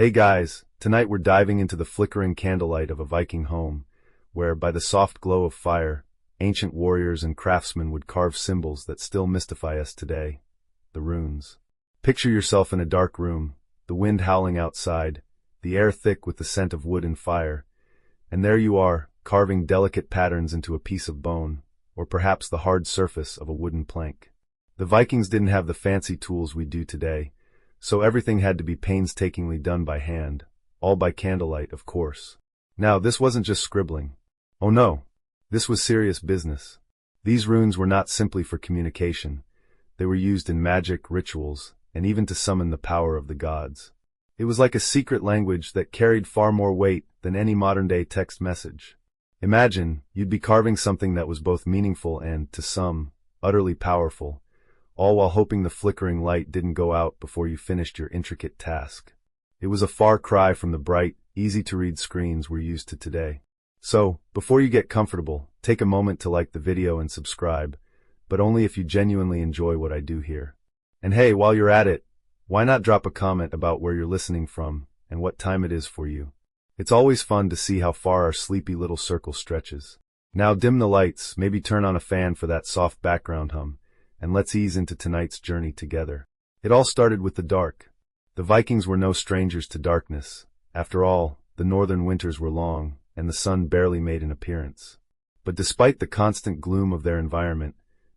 Hey guys, tonight we're diving into the flickering candlelight of a Viking home, where, by the soft glow of fire, ancient warriors and craftsmen would carve symbols that still mystify us today, the runes. Picture yourself in a dark room, the wind howling outside, the air thick with the scent of wood and fire, and there you are, carving delicate patterns into a piece of bone, or perhaps the hard surface of a wooden plank. The Vikings didn't have the fancy tools we do today, so everything had to be painstakingly done by hand, all by candlelight, of course. Now, this wasn't just scribbling. Oh no, this was serious business. These runes were not simply for communication. They were used in magic, rituals, and even to summon the power of the gods. It was like a secret language that carried far more weight than any modern-day text message. Imagine, you'd be carving something that was both meaningful and, to some, utterly powerful, all while hoping the flickering light didn't go out before you finished your intricate task. It was a far cry from the bright, easy-to-read screens we're used to today. So, before you get comfortable, take a moment to like the video and subscribe, but only if you genuinely enjoy what I do here. And hey, while you're at it, why not drop a comment about where you're listening from and what time it is for you? It's always fun to see how far our sleepy little circle stretches. Now dim the lights, maybe turn on a fan for that soft background hum, and let's ease into tonight's journey together. It all started with the dark. The Vikings were no strangers to darkness. After all, the northern winters were long, and the sun barely made an appearance. But despite the constant gloom of their environment,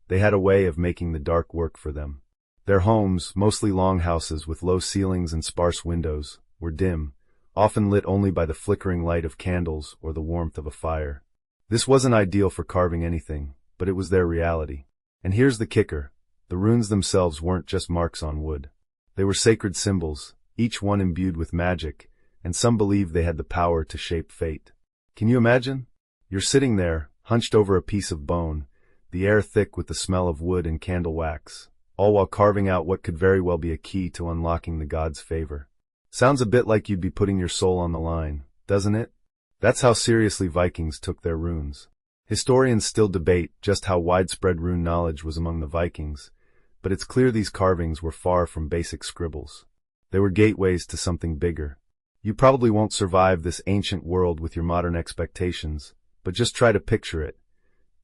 they had a way of making the dark work for them. Their homes, mostly longhouses with low ceilings and sparse windows, were dim, often lit only by the flickering light of candles or the warmth of a fire. This wasn't ideal for carving anything, but it was their reality. And here's the kicker. The runes themselves weren't just marks on wood. They were sacred symbols, each one imbued with magic, and some believed they had the power to shape fate. Can you imagine? You're sitting there, hunched over a piece of bone, the air thick with the smell of wood and candle wax, all while carving out what could very well be a key to unlocking the gods' favor. Sounds a bit like you'd be putting your soul on the line, doesn't it? That's how seriously Vikings took their runes. Historians still debate just how widespread rune knowledge was among the Vikings, but it's clear these carvings were far from basic scribbles. They were gateways to something bigger. You probably won't survive this ancient world with your modern expectations, but just try to picture it.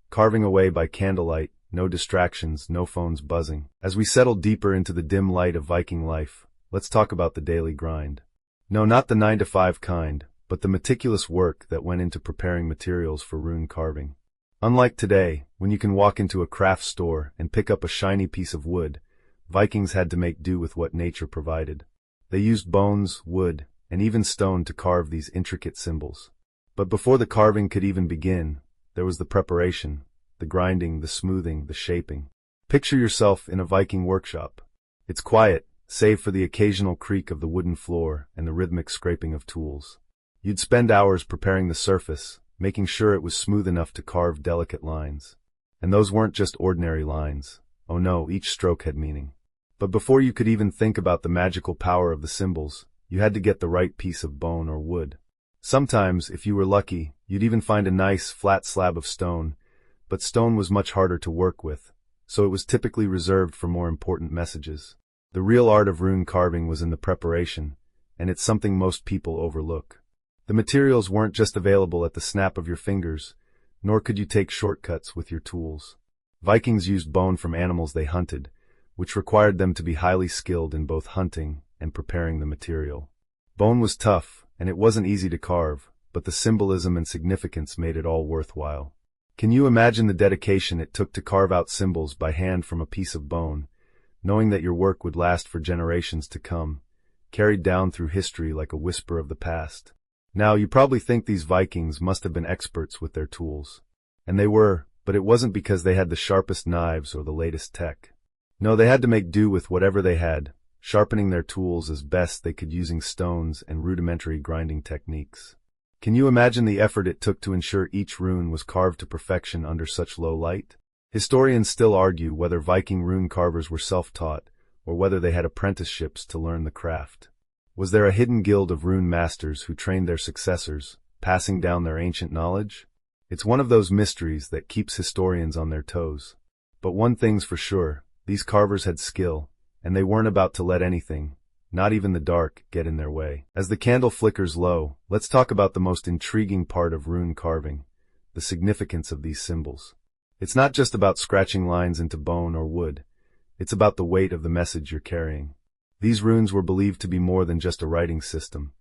Carving away by candlelight, no distractions, no phones buzzing. As we settle deeper into the dim light of Viking life, let's talk about the daily grind. No, not the 9-to-5 kind, but the meticulous work that went into preparing materials for rune carving. Unlike today, when you can walk into a craft store and pick up a shiny piece of wood, Vikings had to make do with what nature provided. They used bones, wood, and even stone to carve these intricate symbols. But before the carving could even begin, there was the preparation, the grinding, the smoothing, the shaping. Picture yourself in a Viking workshop. It's quiet, save for the occasional creak of the wooden floor and the rhythmic scraping of tools. You'd spend hours preparing the surface, making sure it was smooth enough to carve delicate lines. And those weren't just ordinary lines. Oh no, each stroke had meaning. But before you could even think about the magical power of the symbols, you had to get the right piece of bone or wood. Sometimes, if you were lucky, you'd even find a nice, flat slab of stone, but stone was much harder to work with, so it was typically reserved for more important messages. The real art of rune carving was in the preparation, and it's something most people overlook. The materials weren't just available at the snap of your fingers, nor could you take shortcuts with your tools. Vikings used bone from animals they hunted, which required them to be highly skilled in both hunting and preparing the material. Bone was tough, and it wasn't easy to carve, but the symbolism and significance made it all worthwhile. Can you imagine the dedication it took to carve out symbols by hand from a piece of bone, knowing that your work would last for generations to come, carried down through history like a whisper of the past? Now, you probably think these Vikings must have been experts with their tools. And they were, but it wasn't because they had the sharpest knives or the latest tech. No, they had to make do with whatever they had, sharpening their tools as best they could using stones and rudimentary grinding techniques. Can you imagine the effort it took to ensure each rune was carved to perfection under such low light? Historians still argue whether Viking rune carvers were self-taught, or whether they had apprenticeships to learn the craft. Was there a hidden guild of rune masters who trained their successors, passing down their ancient knowledge? It's one of those mysteries that keeps historians on their toes. But one thing's for sure, these carvers had skill, and they weren't about to let anything, not even the dark, get in their way. As the candle flickers low, let's talk about the most intriguing part of rune carving, the significance of these symbols. It's not just about scratching lines into bone or wood. It's about the weight of the message you're carrying. These runes were believed to be more than just a writing system.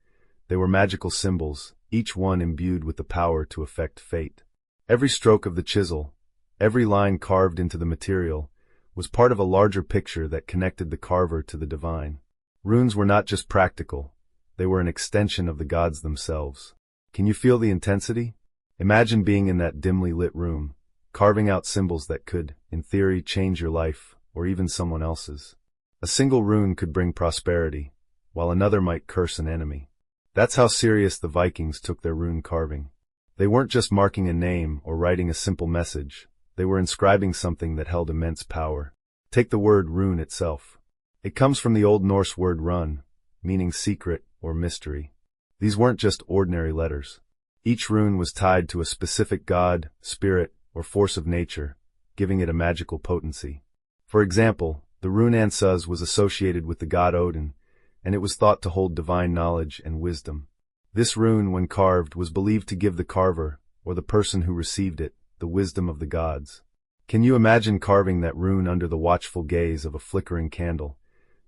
They were magical symbols, each one imbued with the power to affect fate. Every stroke of the chisel, every line carved into the material, was part of a larger picture that connected the carver to the divine. Runes were not just practical, they were an extension of the gods themselves. Can you feel the intensity? Imagine being in that dimly lit room, carving out symbols that could, in theory, change your life, or even someone else's. A single rune could bring prosperity, while another might curse an enemy. That's how serious the Vikings took their rune carving. They weren't just marking a name or writing a simple message, they were inscribing something that held immense power. Take the word rune itself. It comes from the Old Norse word run, meaning secret or mystery. These weren't just ordinary letters. Each rune was tied to a specific god, spirit, or force of nature, giving it a magical potency. For example, the rune Ansuz was associated with the god Odin, and it was thought to hold divine knowledge and wisdom. This rune, when carved, was believed to give the carver, or the person who received it, the wisdom of the gods. Can you imagine carving that rune under the watchful gaze of a flickering candle,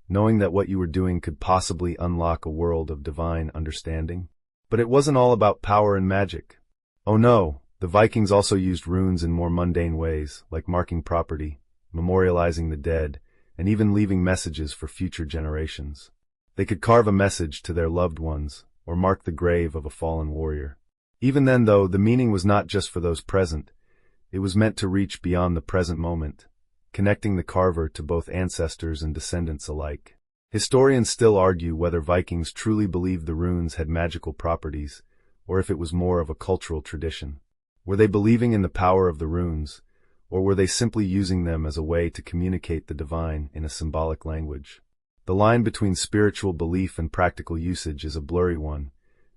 knowing that what you were doing could possibly unlock a world of divine understanding? But it wasn't all about power and magic. Oh no, the Vikings also used runes in more mundane ways, like marking property, memorializing the dead, and even leaving messages for future generations. They could carve a message to their loved ones, or mark the grave of a fallen warrior. Even then, though, the meaning was not just for those present. It was meant to reach beyond the present moment, connecting the carver to both ancestors and descendants alike. Historians still argue whether Vikings truly believed the runes had magical properties, or if it was more of a cultural tradition. Were they believing in the power of the runes, or were they simply using them as a way to communicate the divine in a symbolic language? The line between spiritual belief and practical usage is a blurry one,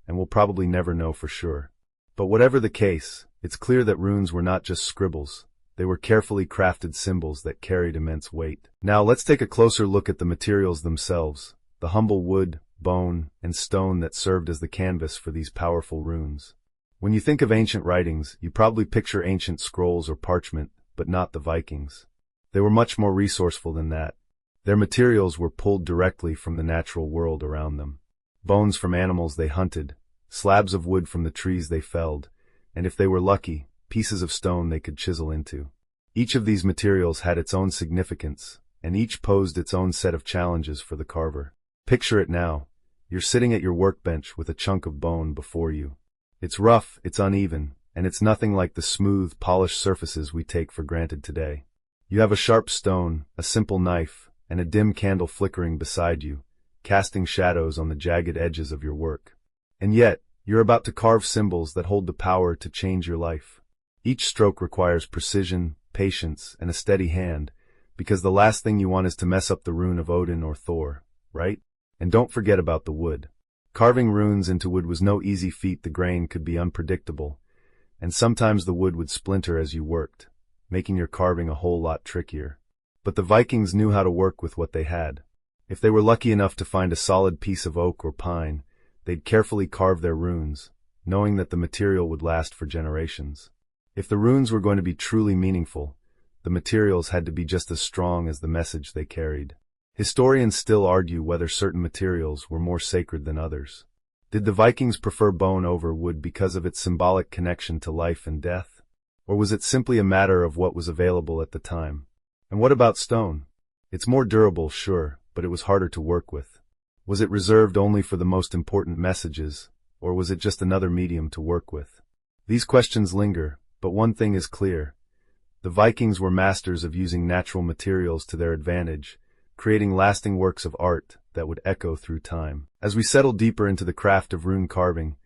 and we'll probably never know for sure. But whatever the case, it's clear that runes were not just scribbles. They were carefully crafted symbols that carried immense weight. Now let's take a closer look at the materials themselves, the humble wood, bone, and stone that served as the canvas for these powerful runes. When you think of ancient writings, you probably picture ancient scrolls or parchment, but not the Vikings. They were much more resourceful than that. Their materials were pulled directly from the natural world around them. Bones from animals they hunted, slabs of wood from the trees they felled, and if they were lucky, pieces of stone they could chisel into. Each of these materials had its own significance, and each posed its own set of challenges for the carver. Picture it now. You're sitting at your workbench with a chunk of bone before you. It's rough, it's uneven, and it's nothing like the smooth, polished surfaces we take for granted today. You have a sharp stone, a simple knife, and a dim candle flickering beside you, casting shadows on the jagged edges of your work. And yet, you're about to carve symbols that hold the power to change your life. Each stroke requires precision, patience, and a steady hand, because the last thing you want is to mess up the rune of Odin or Thor, right? And don't forget about the wood. Carving runes into wood was no easy feat. The grain could be unpredictable, and sometimes the wood would splinter as you worked, making your carving a whole lot trickier. But the Vikings knew how to work with what they had. If they were lucky enough to find a solid piece of oak or pine, they'd carefully carve their runes, knowing that the material would last for generations. If the runes were going to be truly meaningful, the materials had to be just as strong as the message they carried. Historians still argue whether certain materials were more sacred than others. Did the Vikings prefer bone over wood because of its symbolic connection to life and death? Or was it simply a matter of what was available at the time? And what about stone? It's more durable, sure, but it was harder to work with. Was it reserved only for the most important messages, or was it just another medium to work with? These questions linger, but one thing is clear. The Vikings were masters of using natural materials to their advantage, creating lasting works of art that would echo through time. As we settle deeper into the craft of rune carving,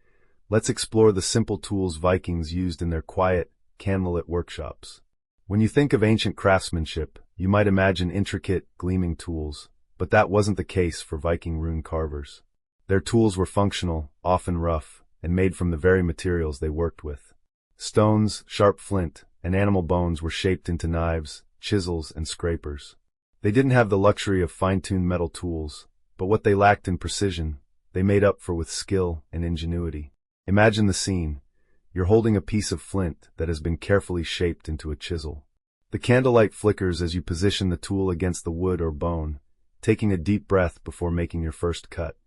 let's explore the simple tools Vikings used in their quiet, candlelit workshops. When you think of ancient craftsmanship, you might imagine intricate, gleaming tools, but that wasn't the case for Viking rune carvers. Their tools were functional, often rough, and made from the very materials they worked with. Stones, sharp flint, and animal bones were shaped into knives, chisels, and scrapers. They didn't have the luxury of fine-tuned metal tools, but what they lacked in precision, they made up for with skill and ingenuity. Imagine the scene. You're holding a piece of flint that has been carefully shaped into a chisel. The candlelight flickers as you position the tool against the wood or bone, taking a deep breath before making your first cut.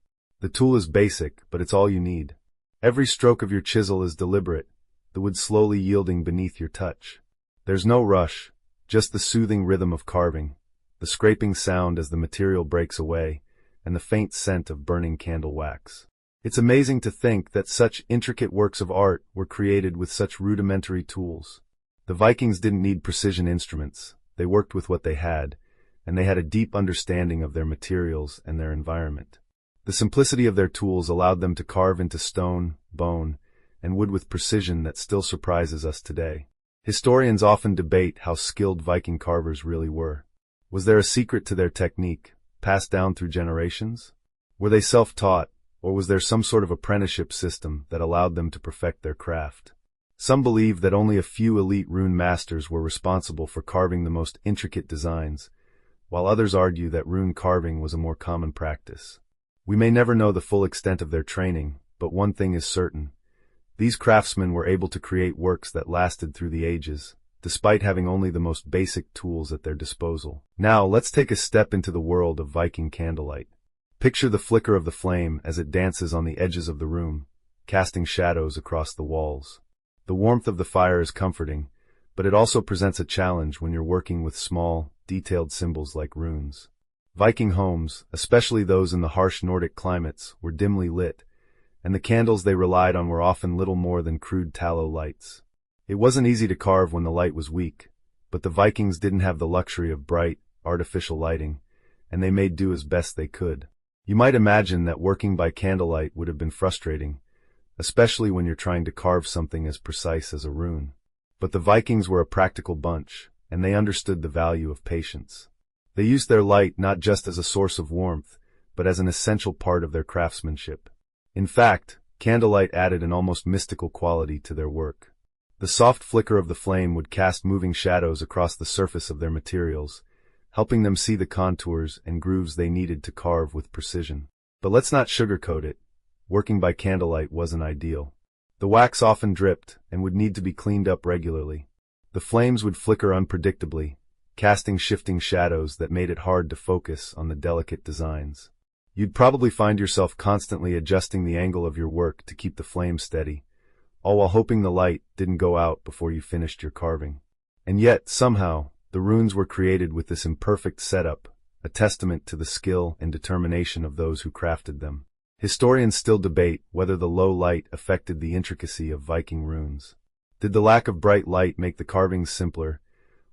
The tool is basic, but it's all you need. Every stroke of your chisel is deliberate, the wood slowly yielding beneath your touch. There's no rush, just the soothing rhythm of carving, the scraping sound as the material breaks away, and the faint scent of burning candle wax. It's amazing to think that such intricate works of art were created with such rudimentary tools. The Vikings didn't need precision instruments, they worked with what they had, and they had a deep understanding of their materials and their environment. The simplicity of their tools allowed them to carve into stone, bone, and wood with precision that still surprises us today. Historians often debate how skilled Viking carvers really were. Was there a secret to their technique, passed down through generations? Were they self-taught, or was there some sort of apprenticeship system that allowed them to perfect their craft? Some believe that only a few elite rune masters were responsible for carving the most intricate designs, while others argue that rune carving was a more common practice. We may never know the full extent of their training, but one thing is certain. These craftsmen were able to create works that lasted through the ages, despite having only the most basic tools at their disposal. Now, let's take a step into the world of Viking candlelight. Picture the flicker of the flame as it dances on the edges of the room, casting shadows across the walls. The warmth of the fire is comforting, but it also presents a challenge when you're working with small, detailed symbols like runes. Viking homes, especially those in the harsh Nordic climates, were dimly lit, and the candles they relied on were often little more than crude tallow lights. It wasn't easy to carve when the light was weak, but the Vikings didn't have the luxury of bright, artificial lighting, and they made do as best they could. You might imagine that working by candlelight would have been frustrating, especially when you're trying to carve something as precise as a rune. But the Vikings were a practical bunch, and they understood the value of patience. They used their light not just as a source of warmth, but as an essential part of their craftsmanship. In fact, candlelight added an almost mystical quality to their work. The soft flicker of the flame would cast moving shadows across the surface of their materials, helping them see the contours and grooves they needed to carve with precision. But let's not sugarcoat it. Working by candlelight wasn't ideal. The wax often dripped and would need to be cleaned up regularly. The flames would flicker unpredictably, casting shifting shadows that made it hard to focus on the delicate designs. You'd probably find yourself constantly adjusting the angle of your work to keep the flame steady, all while hoping the light didn't go out before you finished your carving. And yet, somehow, the runes were created with this imperfect setup, a testament to the skill and determination of those who crafted them. Historians still debate whether the low light affected the intricacy of Viking runes. Did the lack of bright light make the carvings simpler,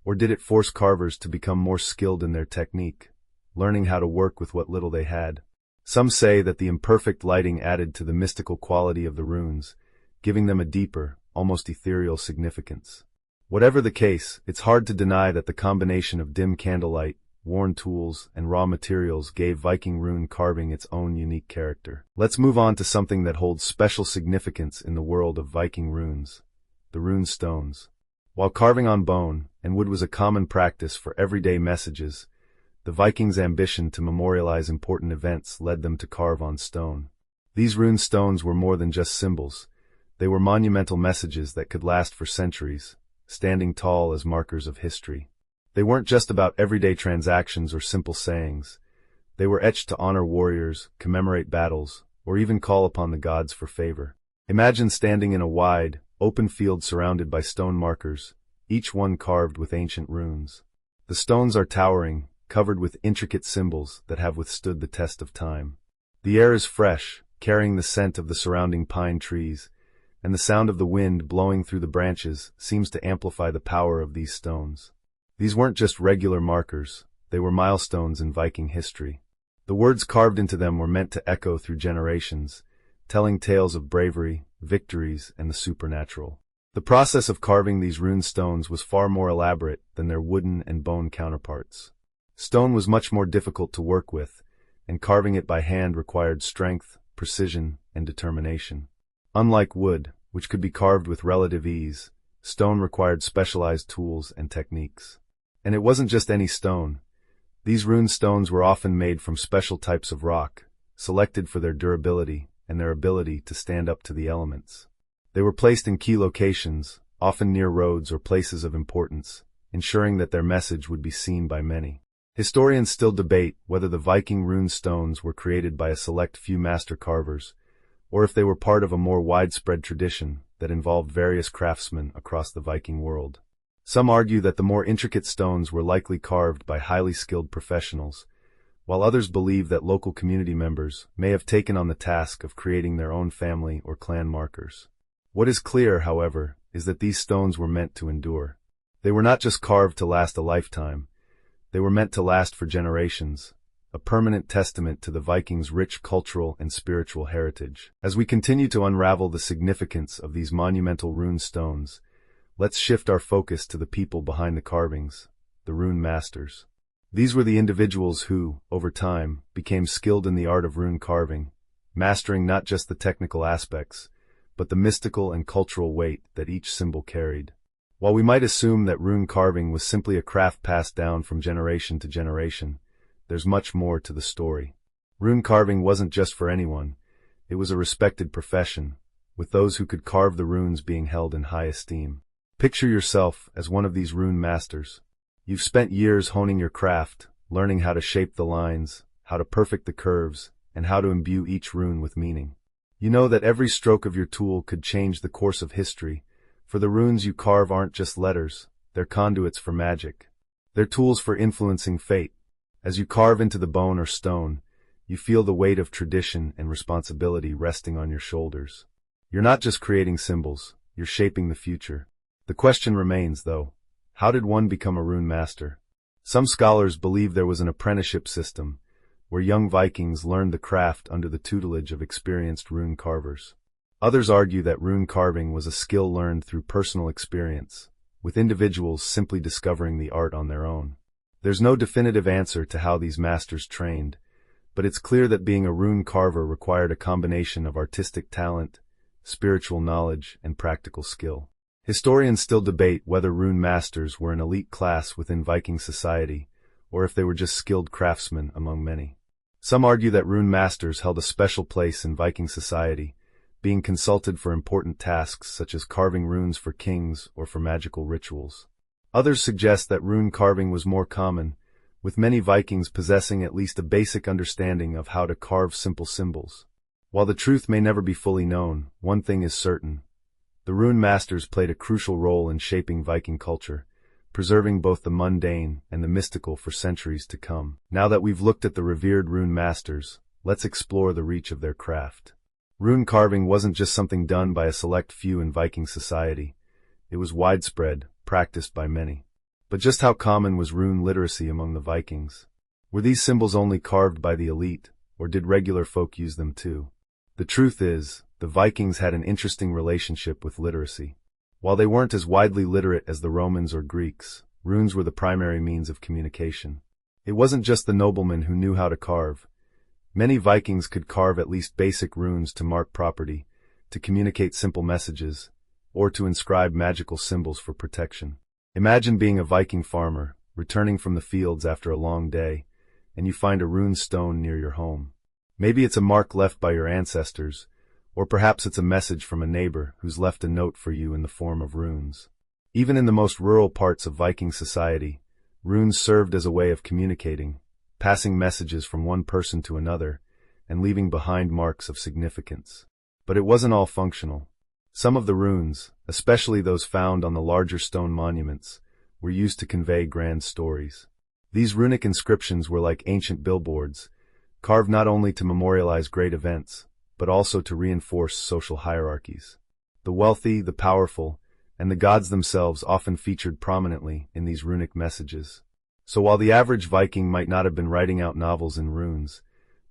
or did it force carvers to become more skilled in their technique, learning how to work with what little they had? Some say that the imperfect lighting added to the mystical quality of the runes, giving them a deeper, almost ethereal significance. Whatever the case, it's hard to deny that the combination of dim candlelight, worn tools, and raw materials gave Viking rune carving its own unique character. Let's move on to something that holds special significance in the world of Viking runes: the rune stones. While carving on bone and wood was a common practice for everyday messages, the Vikings' ambition to memorialize important events led them to carve on stone. These rune stones were more than just symbols. They were monumental messages that could last for centuries, standing tall as markers of history. They weren't just about everyday transactions or simple sayings. They were etched to honor warriors, commemorate battles, or even call upon the gods for favor. Imagine standing in a wide, open field surrounded by stone markers, each one carved with ancient runes. The stones are towering, covered with intricate symbols that have withstood the test of time. The air is fresh, carrying the scent of the surrounding pine trees, and the sound of the wind blowing through the branches seems to amplify the power of these stones. These weren't just regular markers, they were milestones in Viking history. The words carved into them were meant to echo through generations, telling tales of bravery, victories, and the supernatural. The process of carving these rune stones was far more elaborate than their wooden and bone counterparts. Stone was much more difficult to work with, and carving it by hand required strength, precision, and determination. Unlike wood, which could be carved with relative ease, stone required specialized tools and techniques. And it wasn't just any stone. These rune stones were often made from special types of rock, selected for their durability and their ability to stand up to the elements. They were placed in key locations, often near roads or places of importance, ensuring that their message would be seen by many. Historians still debate whether the Viking rune stones were created by a select few master carvers, or if they were part of a more widespread tradition that involved various craftsmen across the Viking world. Some argue that the more intricate stones were likely carved by highly skilled professionals, while others believe that local community members may have taken on the task of creating their own family or clan markers. What is clear, however, is that these stones were meant to endure. They were not just carved to last a lifetime, they were meant to last for generations, a permanent testament to the Vikings' rich cultural and spiritual heritage. As we continue to unravel the significance of these monumental rune stones, let's shift our focus to the people behind the carvings, the rune masters. These were the individuals who, over time, became skilled in the art of rune carving, mastering not just the technical aspects, but the mystical and cultural weight that each symbol carried. While we might assume that rune carving was simply a craft passed down from generation to generation, there's much more to the story. Rune carving wasn't just for anyone, it was a respected profession, with those who could carve the runes being held in high esteem. Picture yourself as one of these rune masters. You've spent years honing your craft, learning how to shape the lines, how to perfect the curves, and how to imbue each rune with meaning. You know that every stroke of your tool could change the course of history, for the runes you carve aren't just letters, they're conduits for magic. They're tools for influencing fate. As you carve into the bone or stone, you feel the weight of tradition and responsibility resting on your shoulders. You're not just creating symbols, you're shaping the future. The question remains, though, how did one become a rune master? Some scholars believe there was an apprenticeship system, where young Vikings learned the craft under the tutelage of experienced rune carvers. Others argue that rune carving was a skill learned through personal experience, with individuals simply discovering the art on their own. There's no definitive answer to how these masters trained, but it's clear that being a rune carver required a combination of artistic talent, spiritual knowledge, and practical skill. Historians still debate whether rune masters were an elite class within Viking society, or if they were just skilled craftsmen among many. Some argue that rune masters held a special place in Viking society, being consulted for important tasks such as carving runes for kings or for magical rituals. Others suggest that rune carving was more common, with many Vikings possessing at least a basic understanding of how to carve simple symbols. While the truth may never be fully known, one thing is certain. The rune masters played a crucial role in shaping Viking culture, preserving both the mundane and the mystical for centuries to come. Now that we've looked at the revered rune masters, let's explore the reach of their craft. Rune carving wasn't just something done by a select few in Viking society. It was widespread, practiced by many. But just how common was rune literacy among the Vikings? Were these symbols only carved by the elite, or did regular folk use them too? The truth is, the Vikings had an interesting relationship with literacy. While they weren't as widely literate as the Romans or Greeks, runes were the primary means of communication. It wasn't just the noblemen who knew how to carve. Many Vikings could carve at least basic runes to mark property, to communicate simple messages, or to inscribe magical symbols for protection. Imagine being a Viking farmer, returning from the fields after a long day, and you find a rune stone near your home. Maybe it's a mark left by your ancestors, or perhaps it's a message from a neighbor who's left a note for you in the form of runes. Even in the most rural parts of Viking society, runes served as a way of communicating, passing messages from one person to another, and leaving behind marks of significance. But it wasn't all functional. Some of the runes, especially those found on the larger stone monuments, were used to convey grand stories. These runic inscriptions were like ancient billboards, carved not only to memorialize great events, but also to reinforce social hierarchies. The wealthy, the powerful, and the gods themselves often featured prominently in these runic messages. So while the average Viking might not have been writing out novels in runes,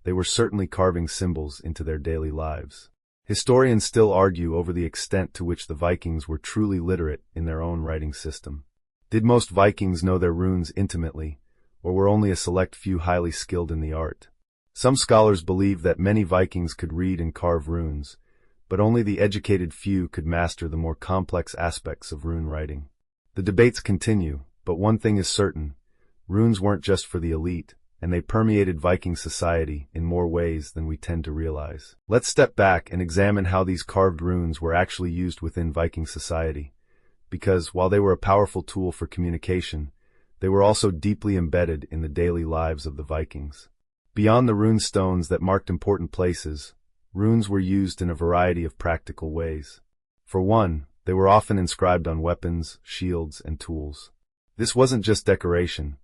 they were certainly carving symbols into their daily lives. Historians still argue over the extent to which the Vikings were truly literate in their own writing system. Did most Vikings know their runes intimately, or were only a select few highly skilled in the art? Some scholars believe that many Vikings could read and carve runes, but only the educated few could master the more complex aspects of rune writing. The debates continue, but one thing is certain. runes weren't just for the elite, and they permeated Viking society in more ways than we tend to realize. Let's step back and examine how these carved runes were actually used within Viking society, because while they were a powerful tool for communication, they were also deeply embedded in the daily lives of the Vikings. Beyond the rune stones that marked important places, runes were used in a variety of practical ways. For one, they were often inscribed on weapons, shields, and tools. This wasn't just decoration.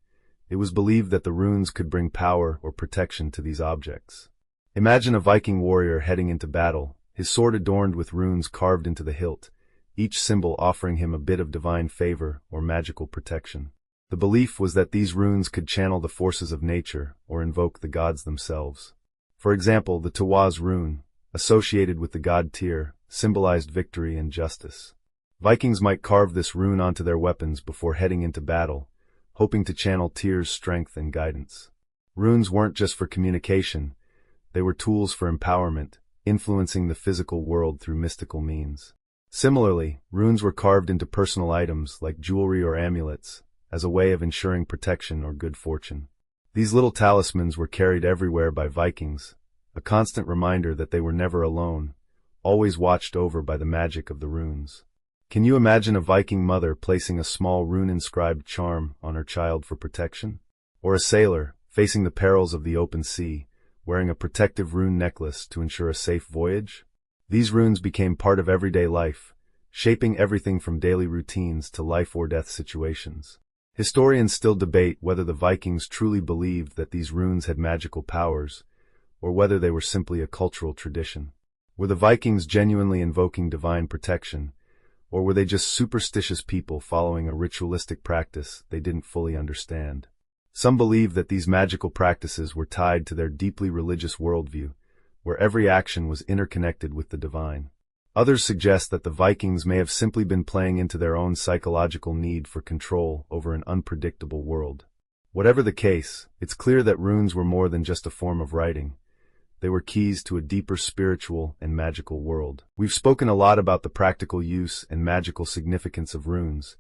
It was believed that the runes could bring power or protection to these objects. Imagine a Viking warrior heading into battle, his sword adorned with runes carved into the hilt, each symbol offering him a bit of divine favor or magical protection. The belief was that these runes could channel the forces of nature or invoke the gods themselves. For example, the Tiwaz rune, associated with the god Tyr, symbolized victory and justice. Vikings might carve this rune onto their weapons before heading into battle, hoping to channel Tyr's strength and guidance. Runes weren't just for communication, they were tools for empowerment, influencing the physical world through mystical means. Similarly, runes were carved into personal items like jewelry or amulets, as a way of ensuring protection or good fortune. These little talismans were carried everywhere by Vikings, a constant reminder that they were never alone, always watched over by the magic of the runes. Can you imagine a Viking mother placing a small rune-inscribed charm on her child for protection? Or a sailor, facing the perils of the open sea, wearing a protective rune necklace to ensure a safe voyage? These runes became part of everyday life, shaping everything from daily routines to life-or-death situations. Historians still debate whether the Vikings truly believed that these runes had magical powers, or whether they were simply a cultural tradition. Were the Vikings genuinely invoking divine protection, or were they just superstitious people following a ritualistic practice they didn't fully understand? Some believe that these magical practices were tied to their deeply religious worldview, where every action was interconnected with the divine. Others suggest that the Vikings may have simply been playing into their own psychological need for control over an unpredictable world. Whatever the case, it's clear that runes were more than just a form of writing. They were keys to a deeper spiritual and magical world. We've spoken a lot about the practical use and magical significance of runes,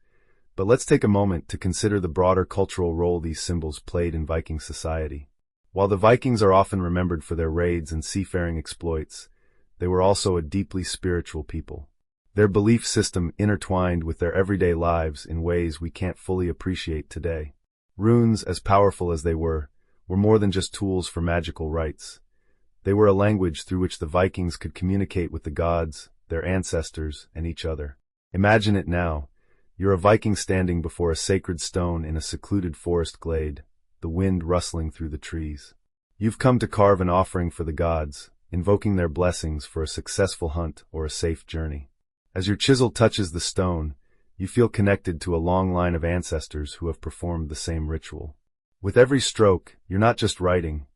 but let's take a moment to consider the broader cultural role these symbols played in Viking society. While the Vikings are often remembered for their raids and seafaring exploits, they were also a deeply spiritual people. Their belief system intertwined with their everyday lives in ways we can't fully appreciate today. Runes, as powerful as they were more than just tools for magical rites. They were a language through which the Vikings could communicate with the gods, their ancestors, and each other. Imagine it now. You're a Viking standing before a sacred stone in a secluded forest glade, the wind rustling through the trees. You've come to carve an offering for the gods, invoking their blessings for a successful hunt or a safe journey. As your chisel touches the stone, you feel connected to a long line of ancestors who have performed the same ritual. With every stroke, you're not just writing,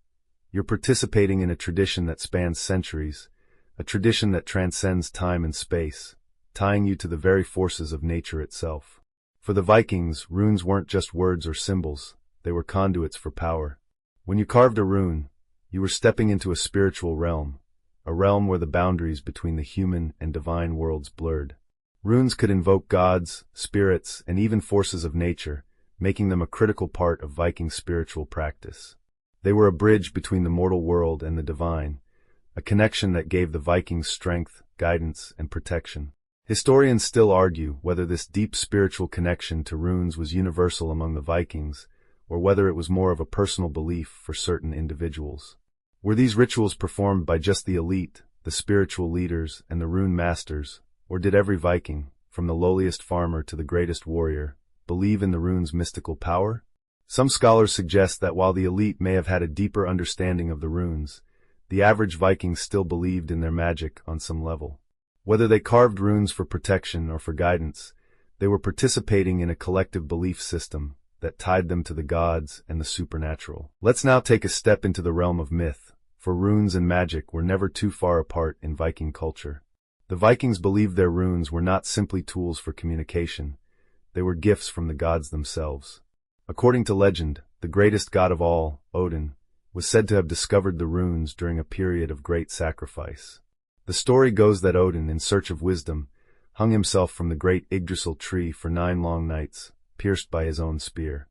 you're participating in a tradition that spans centuries, a tradition that transcends time and space, tying you to the very forces of nature itself. For the Vikings, runes weren't just words or symbols, they were conduits for power. When you carved a rune, you were stepping into a spiritual realm, a realm where the boundaries between the human and divine worlds blurred. Runes could invoke gods, spirits, and even forces of nature, making them a critical part of Viking spiritual practice. They were a bridge between the mortal world and the divine, a connection that gave the Vikings strength, guidance, and protection. Historians still argue whether this deep spiritual connection to runes was universal among the Vikings, or whether it was more of a personal belief for certain individuals. Were these rituals performed by just the elite, the spiritual leaders, and the rune masters, or did every Viking, from the lowliest farmer to the greatest warrior, believe in the rune's mystical power? Some scholars suggest that while the elite may have had a deeper understanding of the runes, the average Viking still believed in their magic on some level. Whether they carved runes for protection or for guidance, they were participating in a collective belief system that tied them to the gods and the supernatural. Let's now take a step into the realm of myth, for runes and magic were never too far apart in Viking culture. The Vikings believed their runes were not simply tools for communication, they were gifts from the gods themselves. According to legend, the greatest god of all, Odin, was said to have discovered the runes during a period of great sacrifice. The story goes that Odin, in search of wisdom, hung himself from the great Yggdrasil tree for 9 long nights, pierced by his own spear.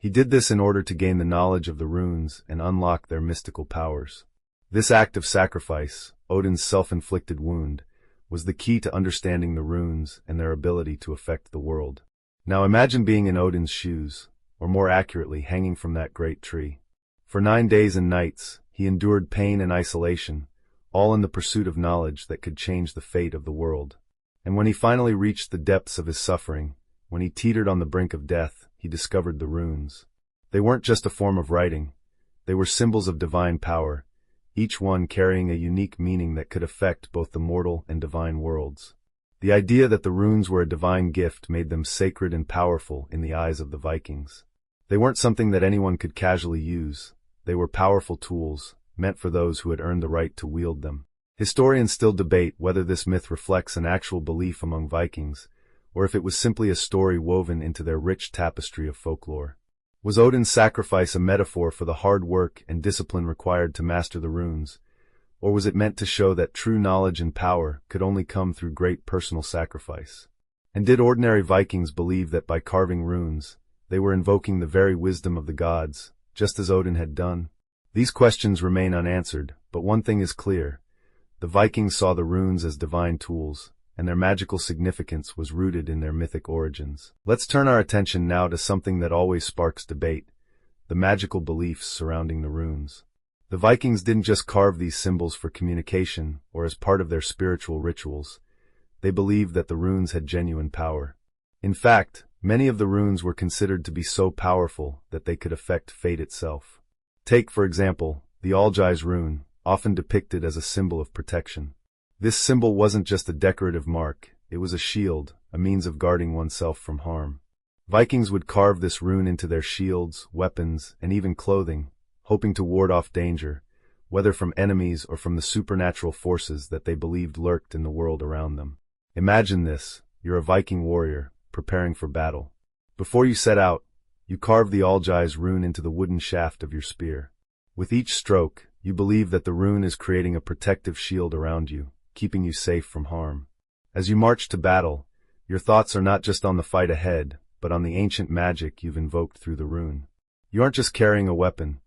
He did this in order to gain the knowledge of the runes and unlock their mystical powers. This act of sacrifice, Odin's self-inflicted wound, was the key to understanding the runes and their ability to affect the world. Now imagine being in Odin's shoes, or more accurately, hanging from that great tree. For 9 days and nights, he endured pain and isolation, all in the pursuit of knowledge that could change the fate of the world. And when he finally reached the depths of his suffering, when he teetered on the brink of death, he discovered the runes. They weren't just a form of writing. They were symbols of divine power, each one carrying a unique meaning that could affect both the mortal and divine worlds. The idea that the runes were a divine gift made them sacred and powerful in the eyes of the Vikings. They weren't something that anyone could casually use. They were powerful tools, meant for those who had earned the right to wield them. Historians still debate whether this myth reflects an actual belief among Vikings, or if it was simply a story woven into their rich tapestry of folklore. Was Odin's sacrifice a metaphor for the hard work and discipline required to master the runes, or was it meant to show that true knowledge and power could only come through great personal sacrifice? And did ordinary Vikings believe that by carving runes, they were invoking the very wisdom of the gods, just as Odin had done? These questions remain unanswered, but one thing is clear. The Vikings saw the runes as divine tools, and their magical significance was rooted in their mythic origins. Let's turn our attention now to something that always sparks debate: the magical beliefs surrounding the runes. The Vikings didn't just carve these symbols for communication or as part of their spiritual rituals. They believed that the runes had genuine power. In fact, many of the runes were considered to be so powerful that they could affect fate itself. Take, for example, the Algi's rune, often depicted as a symbol of protection. This symbol wasn't just a decorative mark, it was a shield, a means of guarding oneself from harm. Vikings would carve this rune into their shields, weapons, and even clothing, hoping to ward off danger, whether from enemies or from the supernatural forces that they believed lurked in the world around them. Imagine this: you're a Viking warrior, preparing for battle. Before you set out, you carve the Algi's rune into the wooden shaft of your spear. With each stroke, you believe that the rune is creating a protective shield around you, keeping you safe from harm. As you march to battle, your thoughts are not just on the fight ahead, but on the ancient magic you've invoked through the rune. You aren't just carrying a weapon,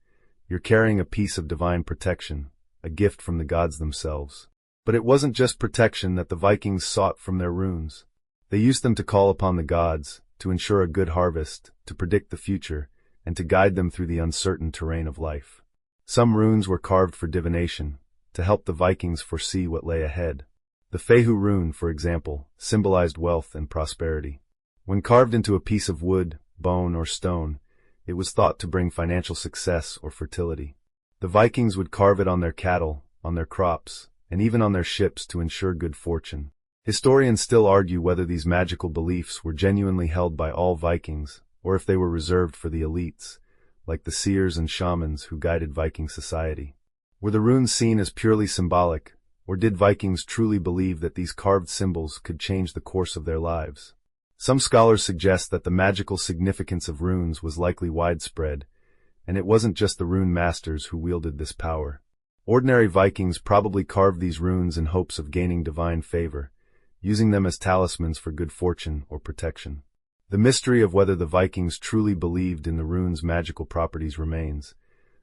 you're carrying a piece of divine protection, a gift from the gods themselves. But it wasn't just protection that the Vikings sought from their runes. They used them to call upon the gods, to ensure a good harvest, to predict the future, and to guide them through the uncertain terrain of life. Some runes were carved for divination, to help the Vikings foresee what lay ahead. The Fehu rune, for example, symbolized wealth and prosperity. When carved into a piece of wood, bone, or stone, it was thought to bring financial success or fertility. The Vikings would carve it on their cattle, on their crops, and even on their ships to ensure good fortune. Historians still argue whether these magical beliefs were genuinely held by all Vikings, or if they were reserved for the elites, like the seers and shamans who guided Viking society. Were the runes seen as purely symbolic, or did Vikings truly believe that these carved symbols could change the course of their lives? Some scholars suggest that the magical significance of runes was likely widespread, and it wasn't just the rune masters who wielded this power. Ordinary Vikings probably carved these runes in hopes of gaining divine favor, using them as talismans for good fortune or protection. The mystery of whether the Vikings truly believed in the runes' magical properties remains,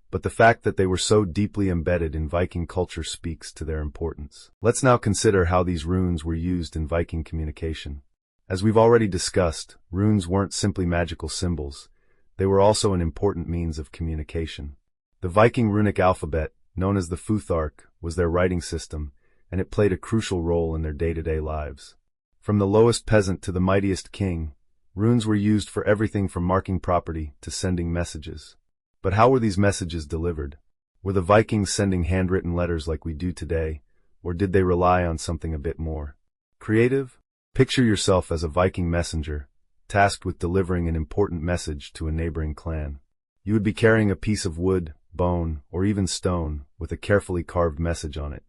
but the fact that they were so deeply embedded in Viking culture speaks to their importance. Let's now consider how these runes were used in Viking communication. As we've already discussed, runes weren't simply magical symbols. They were also an important means of communication. The Viking runic alphabet, known as the Futhark, was their writing system, and it played a crucial role in their day-to-day lives. From the lowest peasant to the mightiest king, runes were used for everything from marking property to sending messages. But how were these messages delivered? Were the Vikings sending handwritten letters like we do today, or did they rely on something a bit more creative? Picture yourself as a Viking messenger, tasked with delivering an important message to a neighboring clan. You would be carrying a piece of wood, bone, or even stone, with a carefully carved message on it.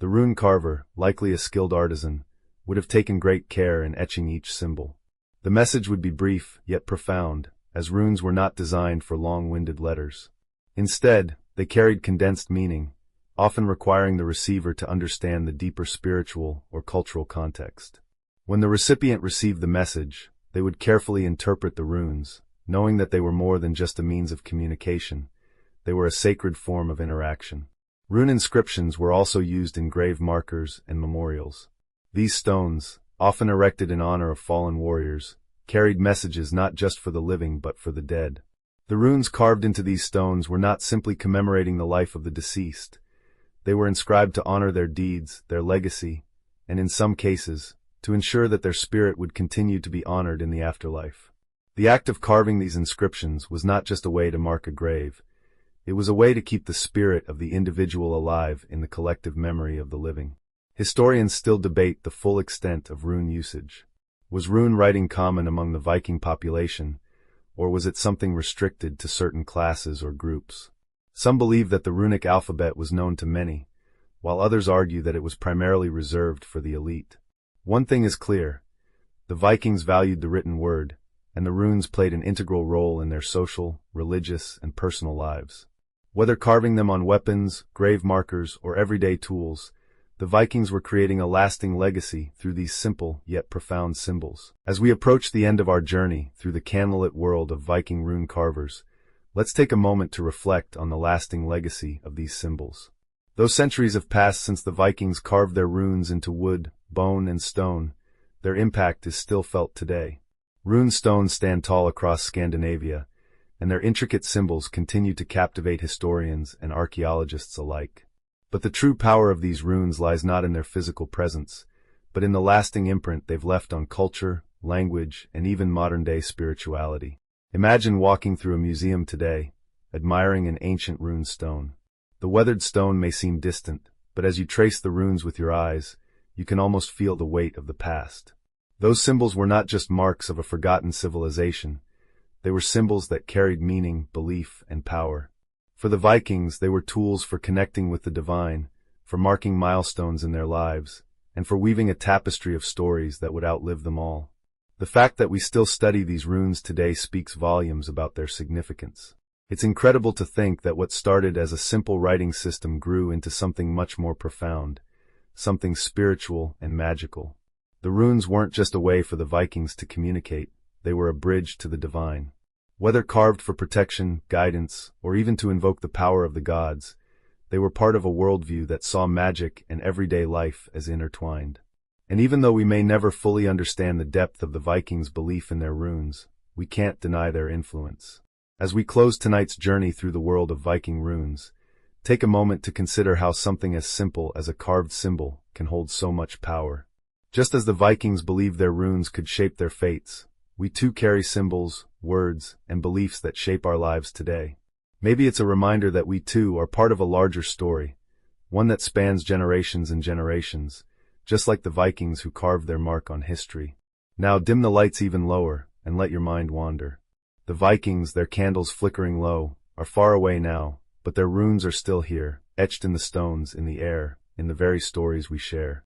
The rune carver, likely a skilled artisan, would have taken great care in etching each symbol. The message would be brief, yet profound, as runes were not designed for long-winded letters. Instead, they carried condensed meaning, often requiring the receiver to understand the deeper spiritual or cultural context. When the recipient received the message, they would carefully interpret the runes, knowing that they were more than just a means of communication. They were a sacred form of interaction. Rune inscriptions were also used in grave markers and memorials. These stones, often erected in honor of fallen warriors, carried messages not just for the living but for the dead. The runes carved into these stones were not simply commemorating the life of the deceased. They were inscribed to honor their deeds, their legacy, and in some cases, to ensure that their spirit would continue to be honored in the afterlife. The act of carving these inscriptions was not just a way to mark a grave. It was a way to keep the spirit of the individual alive in the collective memory of the living. Historians still debate the full extent of rune usage. Was rune writing common among the Viking population, or was it something restricted to certain classes or groups? Some believe that the runic alphabet was known to many, while others argue that it was primarily reserved for the elite. One thing is clear: the Vikings valued the written word, and the runes played an integral role in their social, religious, and personal lives. Whether carving them on weapons, grave markers, or everyday tools, the Vikings were creating a lasting legacy through these simple yet profound symbols. As we approach the end of our journey through the candlelit world of Viking rune carvers, let's take a moment to reflect on the lasting legacy of these symbols. Though centuries have passed since the Vikings carved their runes into wood, bone, and stone, their impact is still felt today. Rune stones stand tall across Scandinavia, and their intricate symbols continue to captivate historians and archaeologists alike. But the true power of these runes lies not in their physical presence, but in the lasting imprint they've left on culture, language, and even modern-day spirituality. Imagine walking through a museum today, admiring an ancient rune stone. The weathered stone may seem distant, but as you trace the runes with your eyes, you can almost feel the weight of the past. Those symbols were not just marks of a forgotten civilization. They were symbols that carried meaning, belief, and power. For the Vikings, they were tools for connecting with the divine, for marking milestones in their lives, and for weaving a tapestry of stories that would outlive them all. The fact that we still study these runes today speaks volumes about their significance. It's incredible to think that what started as a simple writing system grew into something much more profound, something spiritual and magical. The runes weren't just a way for the Vikings to communicate, they were a bridge to the divine. Whether carved for protection, guidance, or even to invoke the power of the gods, they were part of a worldview that saw magic and everyday life as intertwined. And even though we may never fully understand the depth of the Vikings' belief in their runes, we can't deny their influence. As we close tonight's journey through the world of Viking runes, take a moment to consider how something as simple as a carved symbol can hold so much power. Just as the Vikings believed their runes could shape their fates, we too carry symbols, words, and beliefs that shape our lives today. Maybe it's a reminder that we too are part of a larger story, one that spans generations and generations, just like the Vikings who carved their mark on history. Now dim the lights even lower, and let your mind wander. The Vikings, their candles flickering low, are far away now, but their runes are still here, etched in the stones, in the air, in the very stories we share.